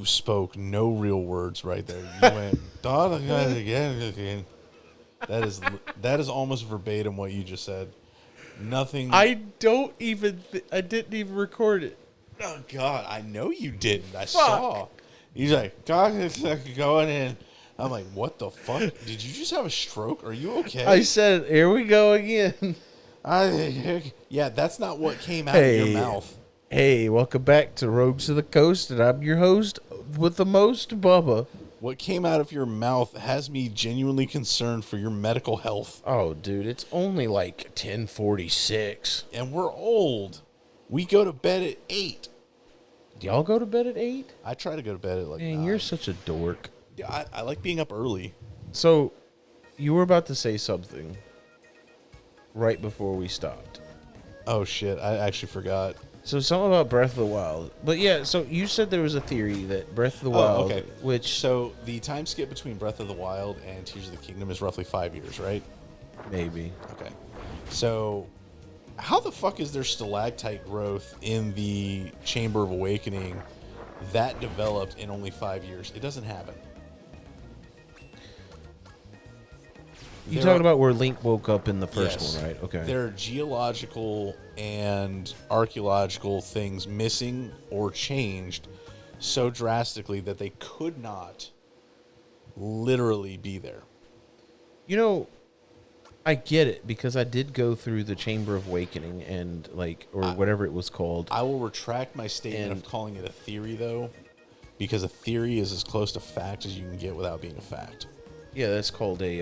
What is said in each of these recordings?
You spoke no real words right there. You went, "Dog again." That is almost verbatim what you just said. Nothing. I don't even. I didn't even record it. Oh God, I know you didn't. I Fuck. saw. He's like, "God, it's going in." I'm like, "What the fuck? Did you just have a stroke? Are you okay?" I said, "Here we go again." Yeah, that's not what came out of your mouth. Hey, welcome back to Rogues of the Coast, and I'm your host with the most, Bubba. What came out of your mouth has me genuinely concerned for your medical health. Oh, dude, it's only like 10:46. And we're old. We go to bed at 8. Do y'all go to bed at 8? I try to go to bed at like Man, 9. you're such a dork. Yeah, I like being up early. So, you were about to say something right before we stopped. Oh shit, I actually forgot. So something about Breath of the Wild. But yeah, so you said there was a theory that Breath of the Wild, which... So the time skip between Breath of the Wild and Tears of the Kingdom is roughly 5 years, right? Maybe. Okay. So how the fuck is there stalactite growth in the Chamber of Awakening that developed in only 5 years? It doesn't happen. You're talking about where Link woke up in the first Yes. one, right? Okay. There are geological and archaeological things missing or changed so drastically that they could not literally be there. You know, I get it because I did go through the Chamber of Awakening and whatever it was called. I will retract my statement of calling it a theory, though, because a theory is as close to fact as you can get without being a fact. Yeah, that's called a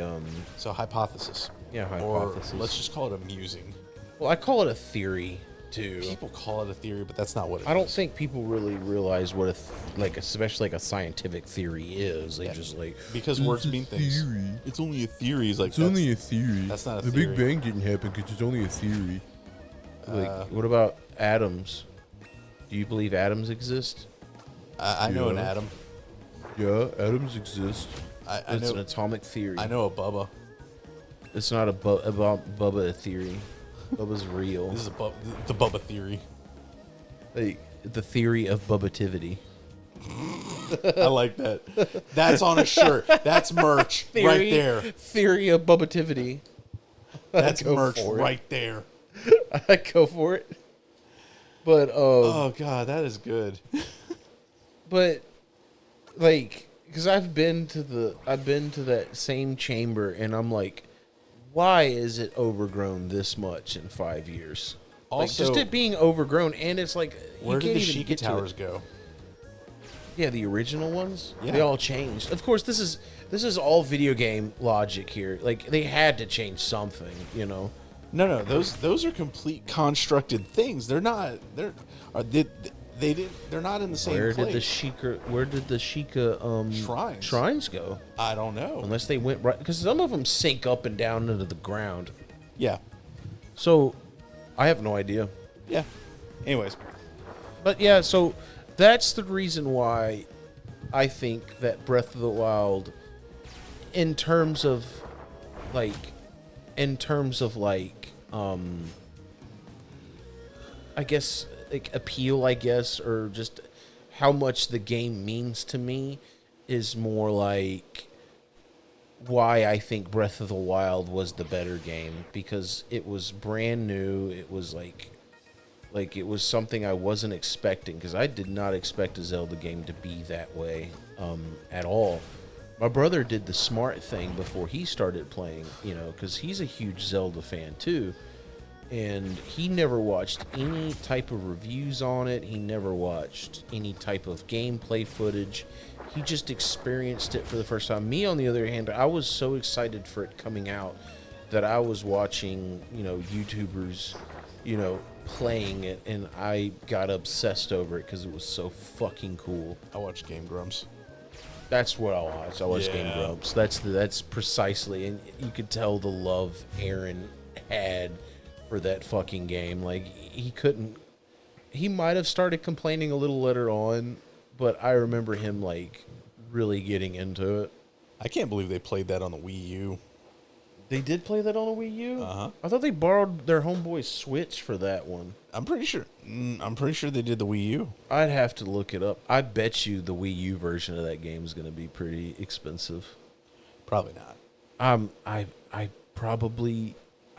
So hypothesis. Yeah, hypothesis. Or let's just call it a musing. Well, I call it a theory too. People call it a theory, but that's not what it is. I don't think people really realize what especially like a scientific theory is. They just like because words mean things. Theory. It's only a theory. It's like It's only a theory. That's not a the theory. Big Bang didn't happen because it's only a theory. what about atoms? Do you believe atoms exist? I know an Yeah. atom. Yeah, atoms exist. I It's know. an atomic theory. I know a Bubba. It's not about Bubba theory. Bubba's real. This is the Bubba theory. Like, the theory of bubbativity. I like that. That's on a shirt. That's merch right there. Theory of bubbativity. That's Go merch for it. right there. I go for it. But Oh god, that is good. but like, because I've been to that same chamber, and I'm like, why is it overgrown this much in 5 years? Like, Also, just it being overgrown, and it's like where you did can't the even Sheikah get to Towers it. go? Yeah, the original ones. Yeah. They all changed. Of course, this is all video game logic here. Like, they had to change something, you know. No, those are complete constructed things. They're not. They're not in the same Where place. did the Sheikah shrines go? I don't know. Unless they went right, because some of them sink up and down into the ground. Yeah, So, I have no idea. yeah. Anyways, But yeah, so that's the reason why I think that Breath of the Wild, in terms of like, I guess, like, appeal, or just how much the game means to me, is more like why I think Breath of the Wild was the better game, because it was brand new. It was like it was something I wasn't expecting, because I did not expect a Zelda game to be that way at all. My brother did the smart thing before he started playing, because he's a huge Zelda fan too. And he never watched any type of reviews on it. He never watched any type of gameplay footage. He just experienced it for the first time. Me, on the other hand, I was so excited for it coming out that I was watching, YouTubers, playing it, and I got obsessed over it because it was so fucking cool. I watched Game Grumps. That's what I watched. I watched Game Yeah. Grumps. That's precisely, and you could tell the love Aaron had for that fucking game. Like, he might have started complaining a little later on, but I remember him, like, really getting into it. I can't believe they played that on the Wii U. They did play that on a Wii U? Uh-huh. I thought they borrowed their homeboy's Switch for that one. I'm pretty sure. I'm pretty sure they did the Wii U. I'd have to look it up. I bet you the Wii U version of that game is going to be pretty expensive. Probably not. I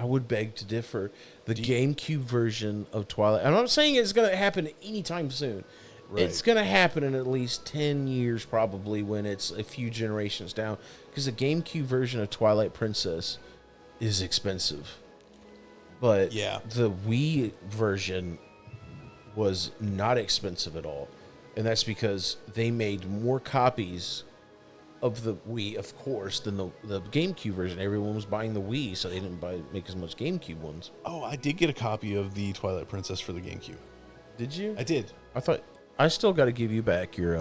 would beg to differ. The GameCube version of Twilight. I'm not saying it's going to happen anytime soon. Right. It's going to happen in at least 10 years, probably, when it's a few generations down. Because the GameCube version of Twilight Princess is expensive. But Yeah. the Wii version was not expensive at all. And that's because they made more copies of the Wii, of course, than the GameCube version. Everyone was buying the Wii, so they didn't make as much GameCube ones. Oh, I did get a copy of the Twilight Princess for the GameCube. Did you? I did. I thought I still got to give you back your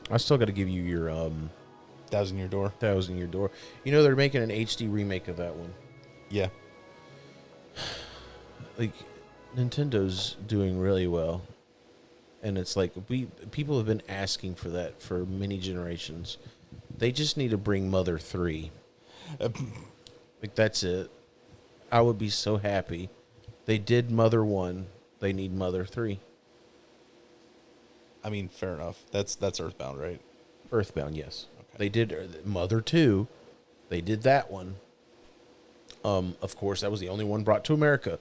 I still got to give you your 1,000 Year Door. 1,000 Year Door. You know they're making an HD remake of that one. Yeah. Like Nintendo's doing really well. And it's like people have been asking for that for many generations. They just need to bring Mother 3. Like that's it. I would be so happy. They did Mother 1. They need Mother 3. I mean, fair enough. That's Earthbound, right? Earthbound, yes. Okay. They did Mother 2. They did that one. Of course, that was the only one brought to America.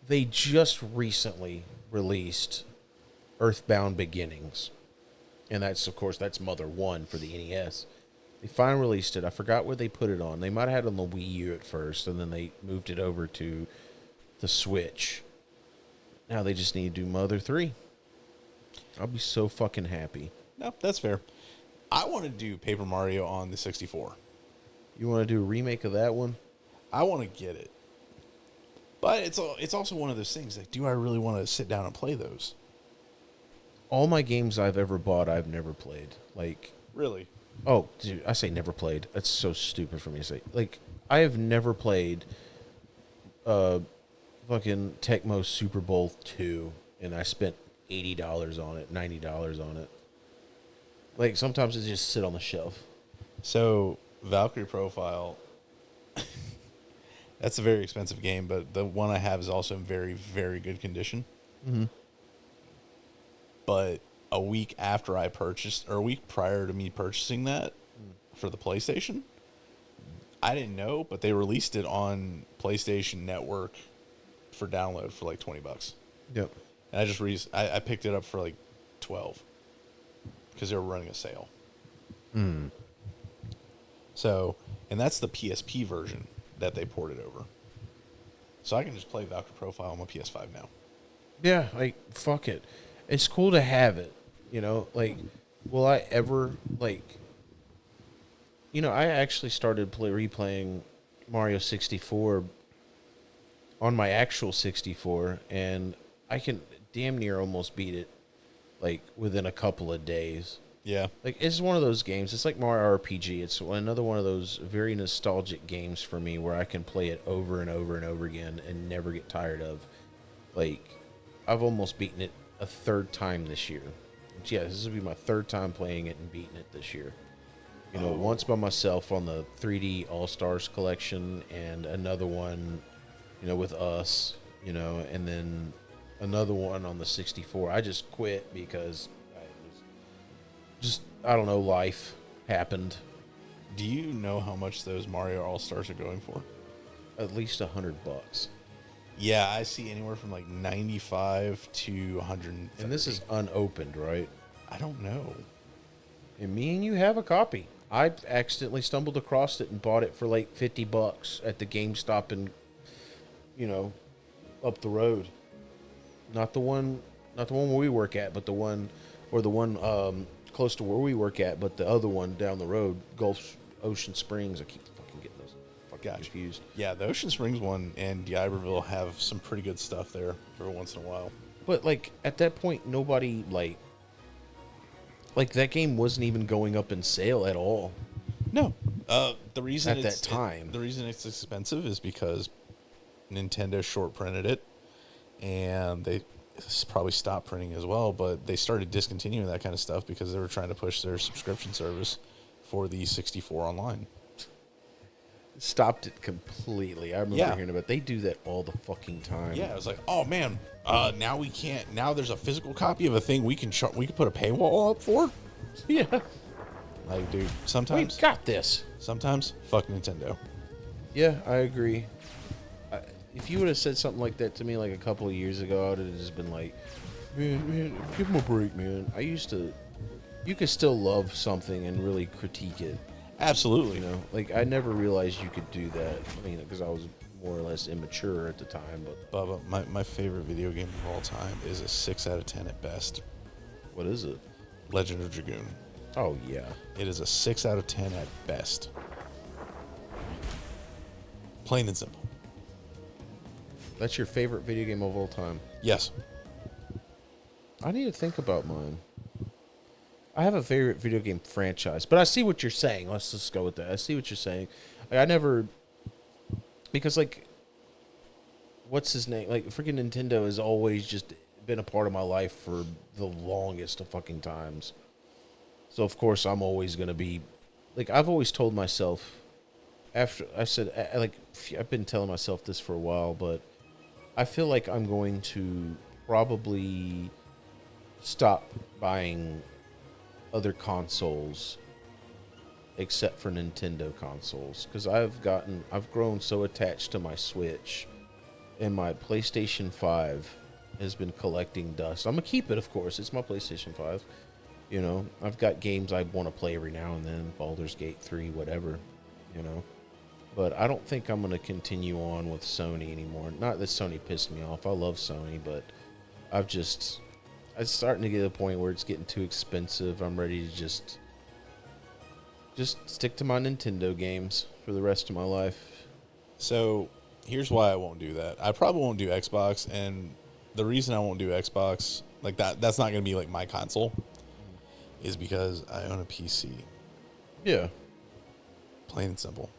They just recently released Earthbound Beginnings. And that's Mother 1 for the NES. They finally released it. I forgot where they put it on. They might have had it on the Wii U at first, and then they moved it over to the Switch. Now they just need to do Mother 3. I'll be so fucking happy. No, that's fair. I want to do Paper Mario on the 64. You want to do a remake of that one? I want to get it. But it's also one of those things, like, do I really want to sit down and play those? All my games I've ever bought, I've never played. Like, Really? oh, dude, I say never played. That's so stupid for me to say. Like, I have never played fucking Tecmo Super Bowl 2, and I spent $80 on it, $90 on it. Like, sometimes it just sit on the shelf. So, Valkyrie Profile, that's a very expensive game, but the one I have is also in very, very good condition. Mm-hmm. But a week after I purchased, or a week prior to me purchasing that for the PlayStation, I didn't know, but they released it on PlayStation Network for download for like $20. Yep. And I just I picked it up for like 12 because they were running a sale. So, and that's the PSP version that they ported over. So I can just play Valkyrie Profile on my PS5 now. Yeah, like, fuck it. It's cool to have it, you know? Like, will I ever, like... You know, I actually started replaying Mario 64 on my actual 64, and I can damn near almost beat it, like, within a couple of days. Yeah. Like, it's one of those games. It's like Mario RPG. It's another one of those very nostalgic games for me where I can play it over and over and over again and never get tired of. Like, I've almost beaten it a third time this year. Yeah, this will be my third time playing it and beating it this year. You know, once by myself on the 3D All-Stars collection, and another one, you know, with us, you know, and then another one on the 64. I just quit because I don't know, life happened. Do you know how much those Mario All-Stars are going for? At least $100. Yeah, I see anywhere from like 95 to 100. And this is unopened, right? I don't know. And me and you have a copy. I accidentally stumbled across it and bought it for like $50 at the GameStop and, you know, up the road. Not the one where we work at, but the one close to where we work at, but the other one down the road, Gulf Ocean Springs. I keep fucking getting those fucking confused. Yeah, the Ocean Springs one and D'Iberville have some pretty good stuff there every once in a while. But like at that point, nobody like that game wasn't even going up in sale at all. No, the reason At that time. the reason it's expensive is because Nintendo short printed it, and they probably stopped printing as well. But they started discontinuing that kind of stuff because they were trying to push their subscription service for the 64 online. stopped it completely. I remember Yeah. hearing about it. They do that all the fucking time. Yeah, it was like, oh man, now we can't. Now there's a physical copy of a thing we can we can put a paywall up for. Yeah. Like, dude, We sometimes got this. fuck Nintendo. Yeah, I agree. If you would have said something like that to me like a couple of years ago, I would have just been like, man, give him a break, man. You could still love something and really critique it. Absolutely. You know, like I never realized you could do that. I mean, because I was more or less immature at the time. But Bubba, my favorite video game of all time is a 6 out of 10 at best. what is it? Legend of Dragoon. Oh yeah, It is a 6 out of 10 at best. Plain and simple. that's your favorite video game of all time. Yes. I need to think about mine. I have a favorite video game franchise, but I see what you're saying. Let's just go with that. I see what you're saying. Like, I never, because like, what's his name? Like, freaking Nintendo has always just been a part of my life for the longest of fucking times. So of course I'm always gonna be, like, I've always told myself, after I said, like, I've been telling myself this for a while, but I feel like I'm going to probably stop buying other consoles except for Nintendo consoles, because I've grown so attached to my Switch, and my PlayStation 5 has been collecting dust. I'm gonna keep it, of course. It's my PlayStation 5. You know, I've got games I want to play every now and then, Baldur's Gate 3, whatever, you know. But I don't think I'm going to continue on with Sony anymore. Not that Sony pissed me off. I love Sony, but it's starting to get to the point where it's getting too expensive. I'm ready to just stick to my Nintendo games for the rest of my life. So here's why I won't do that. I probably won't do Xbox, and the reason I won't do Xbox, like that's not going to be like my console, is because I own a PC. Yeah, Plain and simple.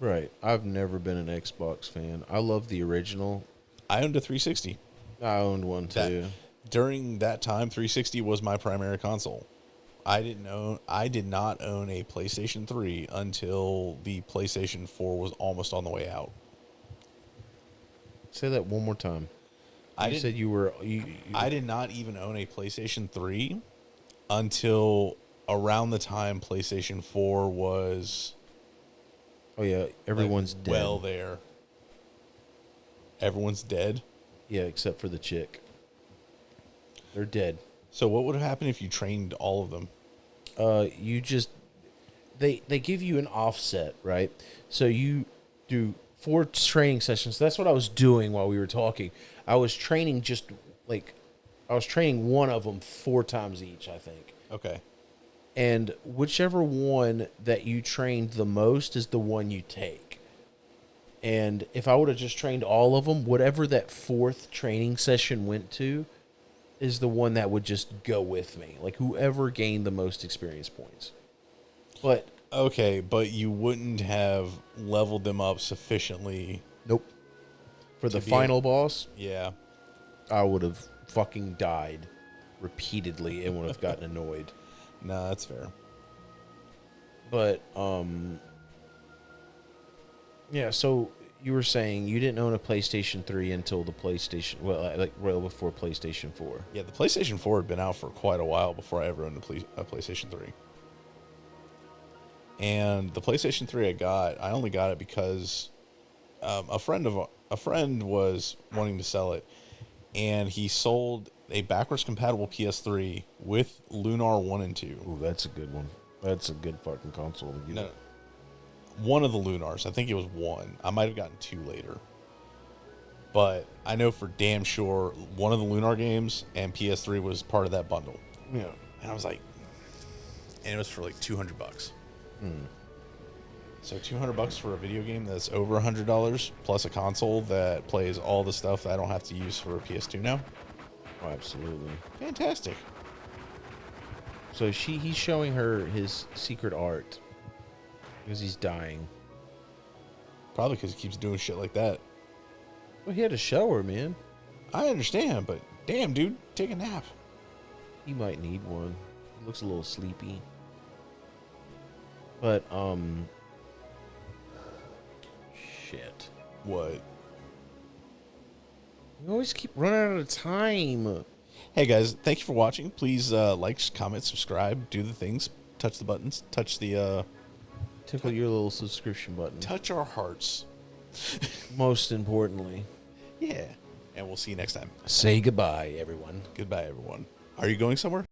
right. I've never been an Xbox fan. I love the original. I owned a 360. I owned one too. During that time, 360 was my primary console. I did not own a PlayStation 3 until the PlayStation 4 was almost on the way out. Say that one more time. You said you were. I did not even own a PlayStation 3 until around the time PlayStation 4 was Oh yeah, everyone's dead. well there. Everyone's dead. Yeah, except for the chick. They're dead. So what would have happened if you trained all of them? You just they give you an offset, right? So you do 4 training sessions. That's what I was doing while we were talking. I was training one of them 4 times each, I think. Okay. And whichever one that you trained the most is the one you take. And if I would have just trained all of them, whatever that 4th training session went to is the one that would just go with me. Like whoever gained the most experience points. But Okay, but you wouldn't have leveled them up sufficiently. nope. For the be final boss, Yeah. I would have fucking died repeatedly and would have gotten annoyed. No, that's fair. But yeah, so you were saying you didn't own a PlayStation 3 until the PlayStation, well before PlayStation 4. Yeah, the PlayStation 4 had been out for quite a while before I ever owned a PlayStation 3. And the PlayStation 3 I only got it because a friend was wanting to sell it, and he sold a backwards compatible PS3 with Lunar 1 and 2. Ooh, that's a good one. That's a good fucking console to get. No, one of the Lunars. I think it was one. I might have gotten 2 later. But I know for damn sure one of the Lunar games and PS3 was part of that bundle. Yeah. And I was like, and it was for like $200. So $200 for a video game that's over $100 plus a console that plays all the stuff that I don't have to use for a PS2 now. Oh, absolutely. Fantastic. So he's showing her his secret art because he's dying. Probably because he keeps doing shit like that. Well, he had to show her, man. I understand, but damn, dude, take a nap. He might need one. He looks a little sleepy. But Shit. What? We always keep running out of time. Hey guys, thank you for watching. Please like, comment, subscribe, do the things, touch the buttons, touch the Tickle your little subscription button. touch our hearts. Most importantly, Yeah. And we'll see you next time. say goodbye, everyone. Goodbye, everyone. Are you going somewhere?